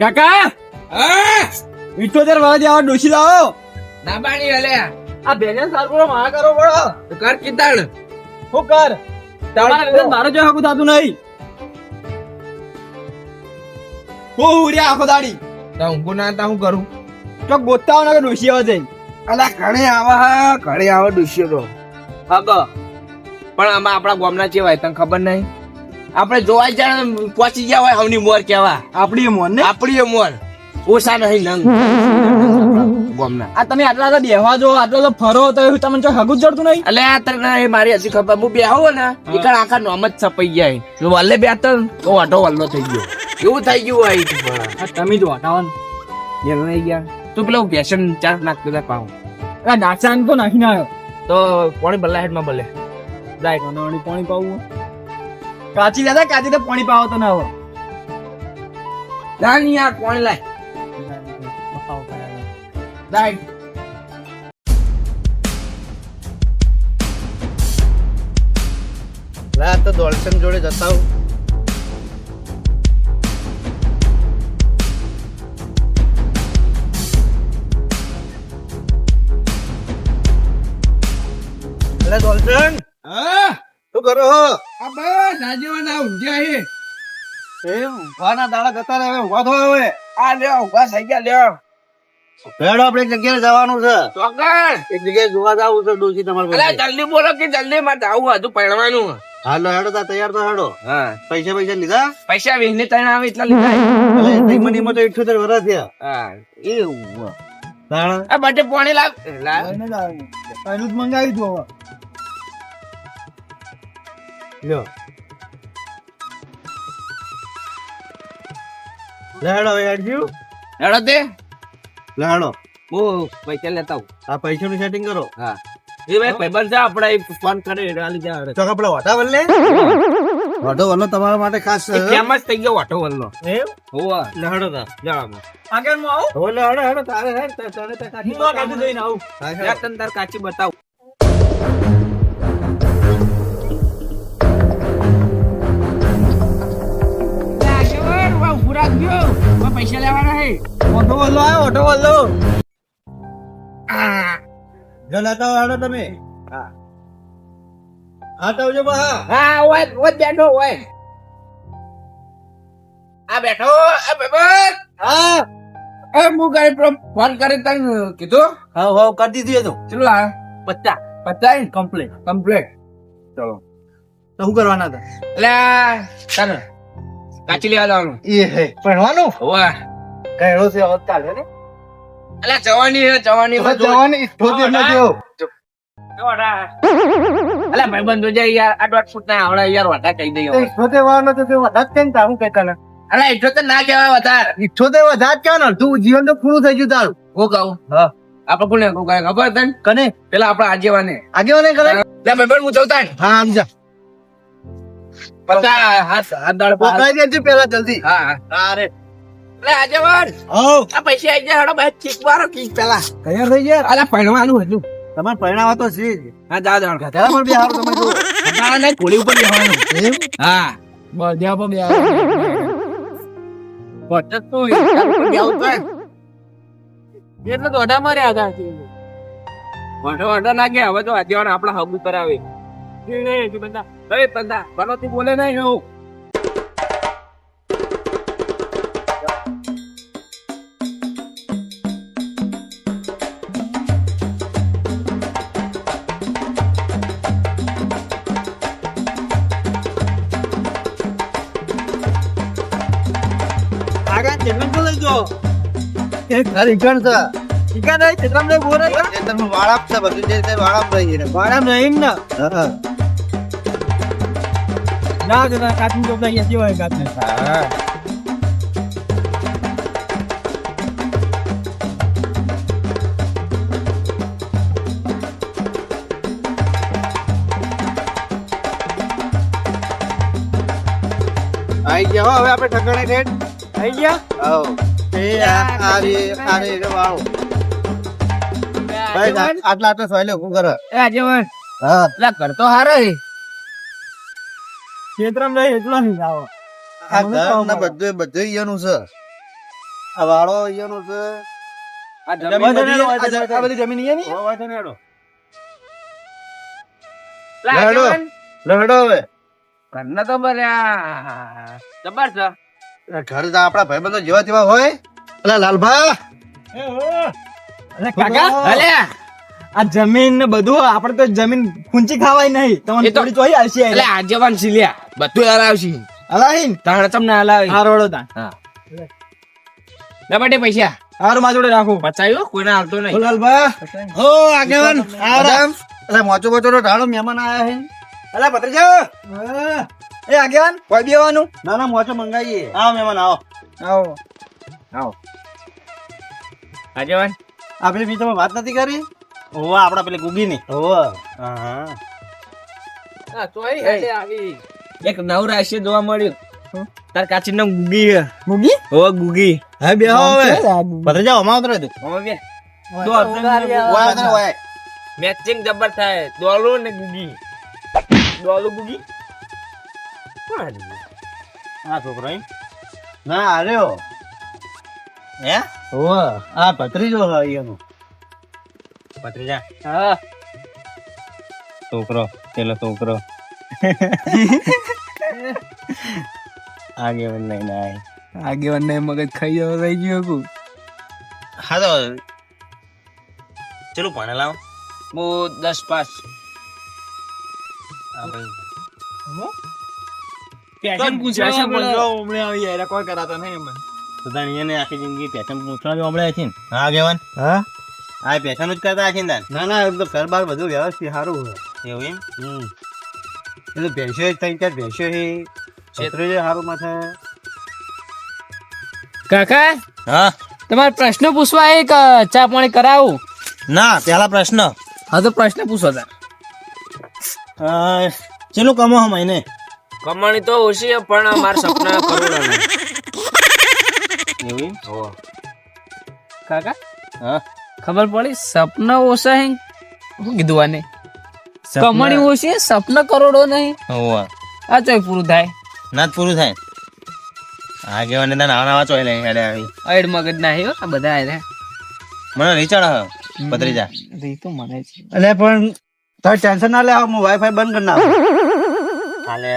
કાકા હા 78 વાગે આવા ડોશી લાવો. ના બાણી હલે આ બેને સારપુરો મારા કરો પડો. કર કીધણ હું કર તમારા લીધે મારો જો હકુ થાતું નહીં. હું ઉડ્યા આખો દાડી તો ઊંઘું ના તા હું કરું તો ગોતાઓ ના ડોશી આવે છે. અલા ઘણી આવે દુષ્યો તો હગ પણ આમાં આપણા ગામના ચેવાય તને ખબર નહીં આપણે જોવા જાય પહોંચી ગયા હોય હવની મોર કેવા આપડી મોન ને આપણી મોર ઓછા નહીં નંગ ગામના આ તમે આટલા તો બેહવા જો આટલો તો ફરો તો એવું તમને જો હગું જ જડતું નહીં. એટલે આ તને એ મારી હજી ખબર હું બેહો ને એકણ આખા નોમ જ છપાઈ જાય જો વલ્લે બેતો ને તો વાટો વલ્લો થઈ ગયો એવું થઈ ગયું હોય આ તમે જો હટાવન એ નહીં ગયા તું પેલો વ્યસન ચા નાખતો તા પાઉં આ નાચાન તો નાખીને આવ્યો તો પોણી બલ્લા હેડ માં બલે રાઈટ નાની પાણી પાવું કાચી લેતા કાચી તો પાણી પાવો તો ના હોય. ના ની યાર પોણી લાય રાઈટ રાત તો દોલસન જોડે જતા હું અલે દોલસન હા શું કરો હો આ બસ રાજેવાના ઊંઘ્યા હે એમ વાના દાડા જતા રહે હવે ઉભા થયો હવે આ લ્યો ઉભા થઈ ગયા લ્યો ભેડો આપણે એક જગ્યાએ જવાનું છે ચોકડ એક જગ્યાએ જોવા જવું છે ડોસી તમારે અલા જલ્દી બોલો કે જલ્દી માં જાવું હતું પહેરવાનું હાલો હેડો તા તૈયાર તો હેડો હા પૈસા લીધા પૈસા વીસને ત્રણ આવે એટલા લીધા અલે તઈમનીમાં તો 78 વર્ષ થયા હા એવું તાણા આ બટે પાણી લાવ લાવ પહેલું જ મંગાવી દો હવે. લ્યો લેડો હેડજો હેડો તે લેડો હું પૈસા લેતા આવું આ પૈસાનું સેટિંગ કરો હા એ ભાઈ ભાઈબંધ છે આપણે ફોન કરે હાલી જા તો આપણે વાટા વલ્લે વાટો વલ્લો તમારા માટે ખાસ ફેમસ થઈ ગયો વાટો વલ્લો એમ હોવા લેડો તા જવામાં આગળમાં આવો હો લેડો હેડો તારે હેડ તારે તા કાચી હું આ કાચી જોઈને આવું. યાર તને તાર કાચી બતાવ પૈસા લેવાના હે ઓટો વલ્લો આવ્યો ઓટો વલ્લો. જો લેતા હો હેડો તમે હા હા તો આવજો બા હા ઓય ઓય બેઠો ઓય આ બેઠો આ બેબર હા એ હું ગાડી પર ફોન કરી તને કીધું હા હા કરી દીધી એ તો ચલો આ પત્તા પત્તા કમ્પ્લીટ કમ્પ્લીટ ચલો તો શું કરવાના હતા એટલે તને કાચી લેવા જવાનું એ હે ભણવાનું વાહ કહેરો છે હવે ચાલે ને એટલે જવાની હે જવાની માં જો જવાની ઠોતે ન દેવો અલા ભાઈબંધ જોજે યાર આ 8 ફૂટ ના આવડે યાર વાટા કહી દઈએ હવે. ઠોતે વાનો તો તે વધાત કેમ તારું કહેતા ને અલા એટલો તો ના કહેવાય વધારે ઠોતે વધાત ક્યાં ન તું જીવન તો પૂરું થઈ ગયું તારું હું કહું હા આપણે કોને કહું કાંઈ ખબર તને કને પેલા આપણા આગેવાને આગેવાને કરે લે ભાઈબંધ હું જવતા હા સમજા પત્તા હાથ હાથ દાળ પર હાથ. પકડાઈ દેજો પેલા જલ્દી હા હા રે લે આગેવાન હો આ પૈસા આવી જાય હડો ભાઈ કિક મારો કિક પેલા તૈયાર થઈ ગયા અલા પહેરવાનું હતું તમારે પરિણામ તો છે જ હા જા જા ખા ત્યારે પણ બિહાર તમે જો ના ના કોલી ઉપર બેહવાનું એમ હા બસ જ્યાં પણ બે પટત તો બેવું તો એટલે તો અઢા માર્યા હતા. વાટો વાટો ના ગયા હવે તો આગેવાન આપણા હબ ઉપર આવે બંદા એ બંદા બનોતી બોલે નહીં હું આગળ ચેતન તો લઈ જો એક તારી ગણ છે ઠીકા નહીં ચિત્રામ લઈ બોરે ચેતન નું વાળાપ છે બધું જે તે વાળાપ રહી ને વાળામ નહીં ને હા ના જતા કાચી ચોપડા યસી હોય કાચી. હા આઈ ગયા હો, હવે આપણે ઠકાણે રેડ થઈ ગયા આવો એ આ રે વાળો ભાઈ આટલા આટલા સોયલે હું કરે એ આગેવાન હા પેલા ઘર તો હારો હે ચિત્રામ નહીં એટલો નહીં આવો આ ઘર ને બધું અહીંયાનું છે આ વાળો અહીંયાનો છે. આ જમીન જમીન બધી- બધી- આ બધી જમીન અહીંયાની? હોય છે ને હેડો. લા, લેડો. આગેવાન, લેડો હવે. ઘરના તો બન્યા જબર છે. આ ઘર તો આપણા ભાઈબંધો જેવા તેવા હોય. અલા લાલભા અરે કાકા અલે આ જમીન ને બધું આપણે તો જમીન ખૂંચી ખાવાય નહીં તમને એ તો- થોડી ચોઈ આવશે એટલે આગેવાન સિલિયા બધું હલાવશી હલાવીન તાણે તમને હલાવી આ રોડો તા હા લે બેટે પૈસા હારું માં જોડે રાખું બચાવ્યો કોઈને હાલતો ઓ નહીં લાલભા ઓ આગેવાન આરામ. અલા મોચો મોચો નો ઢાળો મહેમાન આયા હે. અલા ભત્રીજા હા. એ આગેવાન કોઈ બેવાનું ના ના મોચો મંગાવીએ. આવો મહેમાન આવો. આવો આગેવાન આપણે બી તમે વાત નથી કરી. ઓવા આપડા પેલી ગુગી ની. ઓવા હા હા. એક નવ રાશિ જોવા મળ્યું તાર કાચી નામ ગુગી હે. મુગી ઓ ગુગી હા બે હવે ભત્રીજા અમાવ ઉતરે તું. હવે બે ઓય ઉતરે ઓય. મેચિંગ જબર થાય દોલો ને ગુગી દોલો ગુગી કોણ આ છોકરો એમ? ના આર્યો હે ઓવા આ ભત્રીજો છે અહીંયાનો. ભત્રીજા હા છોકરો પેલો છોકરો આગેવાન નહીં ના આગેવાન ને મગજ ખાઈ જવા રહી ગયું કુ હા તો ચલો પાણી લાવો. હું 10 પાસ પેશન પૂછવા પડે. કોઈ કરાતા નહીં એમ તો તાણ એને આખી જિંદગી પેશન પૂછવા જો હમણાં છે ને. હા આગેવાન હા આ પેશન જ કરતા છે ને. ના ના એમ તો ઘર બાર બધું વ્યવસ્થિત સારું છે એવું એમ. એ તો ભેંસો જ ત્રણ ચાર ભેંસો છે. છેતરો છે સારું માથે. કાકા હા તમારે પ્રશ્ન પૂછવા એક ચા પાણી કરાવું ના પેલા પ્રશ્ન હા તો પ્રશ્ન પૂછો તાર ચેલું કમો મહિને. કમાણી તો ઓછી છે, પણ મારા સપના કરોડોના. એવું એમ? કાકા હા ખબર પડી સપના ઓછા હે શું કીધું આને કમાણી ઓછી સપના કરોડો નહીં હોવા આ ચોય પૂરું થાય ના જ પૂરું થાય. આગેવાન ને નાના નાવા ચોય લઈ હેડે આવી. અડ મગજ ના હે હો આ બધા આયરા મને રીચાડ હ પત્રીજા. રી તો મને છે એટલે પણ તારે ટેન્શન ના લે હું વાઈફાઈ બંધ કરી નાખું. હાલે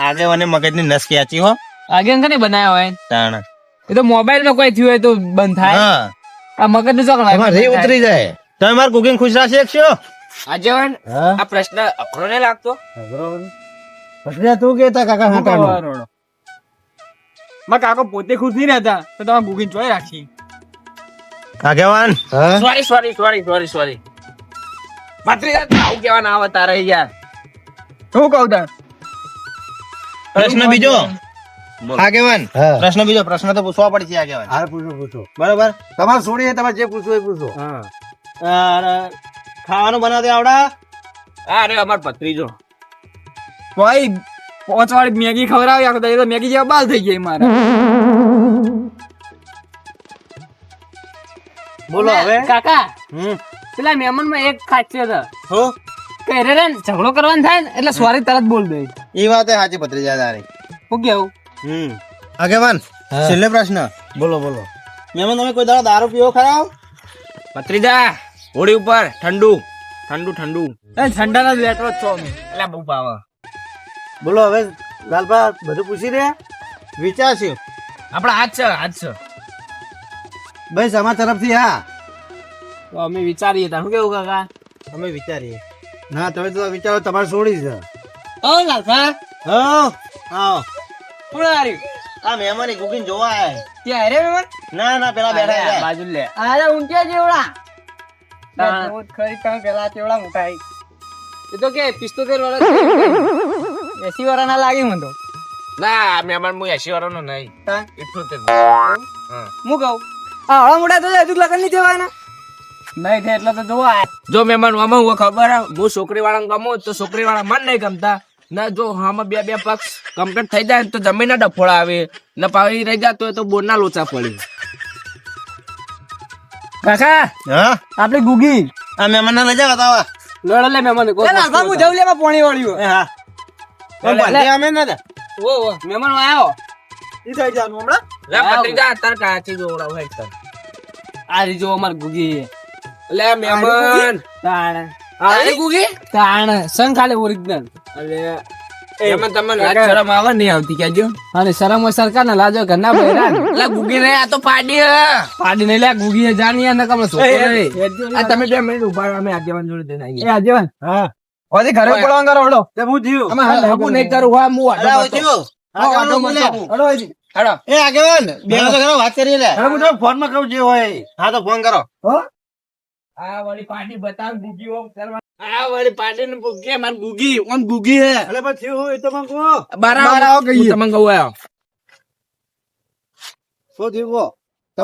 આગેવાને મગજની નસ ખેંચી હો આગે કને બનાવ્યો હોય તાણ. એ તો મોબાઈલ માં કોઈ થયું હોય તો બંધ થાય હા આ મગજ નું ચોકડ તમારે રે ઉતરી જાય. તમે માર કુકિંગ ખુશ રાખશે એક છો. આગેવાન હા આ પ્રશ્ન અઘરો નહીં લાગતો? પત્રીજા તું કેતા કાકા હાટાનો. માં કાકો પોતે ખુશ નહીં રહેતા તો તમે બુકિંગ ચોઈ રાખી આગેવાન હા સોરી ભત્રીજા તું આવું કહેવાના આવે તારે યાર. શું કહું તાર પ્રશ્ન બીજો આગેવાન પ્રશ્ન બીજો પ્રશ્ન તો પૂછવા પડશે આગેવાન. હા પૂછો બરાબર તમારે છોડીએ તમારે જે પૂછવું એ પૂછો. ખાવાનું બનાવતા આવડા. હા રે અમાર ભત્રીજો ભાઈ 5 વાળી મેગી ખવડાવી આખો તો મેગી જેવા બાલ થઈ ગઈ મારા બોલો હવે. કાકા હમ પેલા મહેમાન માં એક ખાસિયત હો કે રે ઝઘડો કરવાનો થાય ને એટલે સોરી તરત બોલ દે એ વાત એ સાચી ભત્રીજા તારી. હું કેવું આગેવાન છેલ્લે પ્રશ્ન બોલો મહેમાન તમે કોઈ દાડો દારૂ પીવો ખરા? ભત્રીજા હોળી ઉપર ઠંડુ એ ઠંડાના લેટરો જ છો અમે એટલે બહુ ભાવે. બોલો હવે લાલભા બધું પૂછી રહ્યા વિચારશે આપડા હાથ છે ભાઈ તમારા તરફથી હા તો અમે વિચારીએ તા શું કેવું કાકા અમે વિચારીએ. ના તમે તો વિચારો તમારે છોડી છે. ઓ લાલભા હા આવો કોણ આર્યું આ મહેમાન કુકિંગ જોવા આયા. ત્યાં રે મહેમાન ના પેલા બેઠા છે. બાજુ લે અરે ઊંચા જેવડા તાણ. ખરી તમે પેલા કેવડા મોટા એ તો કે 75 વર્ષ 80 વર્ષ ના લાગે મને તો ના મહેમાન હું 80 વાળો નો નહીં તાણ. 78. હું કહું આ હળા મોટા તો હજુ લગન નહીં દેવાના નહીં થાય એટલે તો જોવા જો મહેમાન આમાં હું ખબર હે, હું છોકરી વાળા ગમું તો છોકરી વાળા મન નહીં ગમતા ના. જો આમાં બે પક્ષ કમ્પ્લીટ થઈ જાય ને તો જમીન ના ડફોળા આવે ને પાવી રહી જતો હોય તો બોર ના લોચા પડે. કાકા હા આપણે ગુગી આ મહેમાન ના લઈ જાવ તાવા. લડ લે મહેમાન કો હું જવું લે પાણી વાળ્યું એ હા પણ ભલે અમે નતા. ઓ મહેમાન આવ્યો ઈ થઈ જવાનું હમણાં લે ભત્રીજા તાર કાચી જોવડાવ હેડ તાર. આ રીજો અમાર ગુગી લે મહેમાન તાણ આલી ગુગી તાણ સંગ ખાલી ઓરિજિનલ અલે એમાં તમને લાજ શરમ આવે નહીં આવતી કેજો. અને શરમ સરકાર ને લાજો ઘરના બૈરા લે ગુગી ને આ તો પાડી હે. પાડી નહીં લે ગુગી જાણીએ ને કમલો છોકરો નહીં. આ તમે 2 મિનિટ ઉભા રહો અમે આગેવાન જોડે જઈને આવીએ. એ આજેવાન હા ઓથી ઘરે પડવા કરો હડો તે હું જીવ અમે હાલ હું નહીં કરું હા હું અરે આડો ઓછો આગેવાન બોલે હડો હજી હેડો. એ આગેવાન બેનો તો કરો વાત કરી લે અરે હું તો ફોન માં કહું જે હોય હા તો ફોન કરો હો આ વાળી પાર્ટી બતાવ ગુગી ઓમ કરવા. આ વાળી પાર્ટી ને કે માર ગુગી ઓમ ગુગી હે. અરે પછી હોય તો મને કહો બાર બાર આવો કહીએ. તમને કહું આયો. શું થયું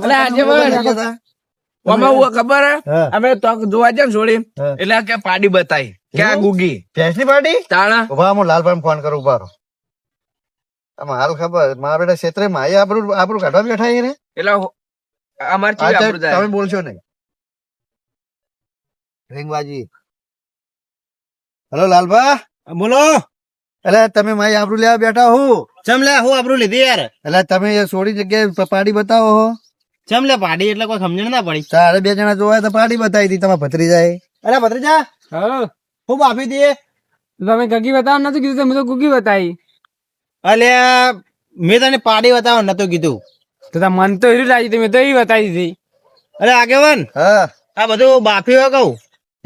અલે આજે અમે હું ખબર હે હા. અમે તો જોવા જાય ને છોડી હા. એટલે કે પાડી બતાઈ કે આ ગુગી ભેંસની પાર્ટી તાણા ઉભા હું લાલભાઈ ફોન કરું ઉભા રહો આમાં હાલ ખબર મારા બેટા ક્ષેત્રે માં આબરૂ આબરૂ કાઢવા બેઠા છે ને એટલે અમાર ચીજ આપણું જાય. તમે બોલશો નહીં રીંગવાજી હેલો લાલભા બોલો એટલે તમે મારી આબરૂ લેવા બેઠા હો ચમ લે હું આબરૂ લીધી યાર એટલે તમે એ સોળી જગ્યાએ પાડી બતાવો હો ચમ લે પાડી એટલે કોઈ સમજણ ના પડી તારે 2 જણા જોવા તો પાડી બતાવી હતી તમારા ભત્રીજાએ અરે ભત્રીજા હા ખૂબ આપી દે તમે ગગી બતાવ નતું કીધું તમે તો ગુગી બતાવી. અલ્યા મેં તને પાડી બતાવો નતું કીધું તો તાર મન તો એવી લાગી તમે તો એવી બતાવી દીધી. અરે આગેવાન હા આ બધું બાફી હોય કહું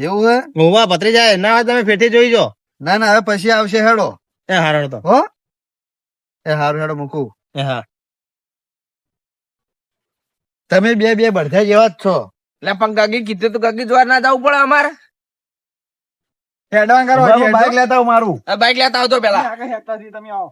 એવું હે હોવા ભત્રીજા ના હોય તમે ફેટી જોઈ જો ના ના હવે પછી આવશે હેડો એ હારો તો હો એ હારું હેડો મૂકું એ હા તમે બે બળધા જેવા જ છો એટલે પણ ગગી કીધું તો ગગી જોવા ના જવું પડે અમારે. હેડવાન કરો બાઈક લેતા હું મારું બાઈક લેતા આવતો પેલા આગળ હેઠતાથી તમે આવો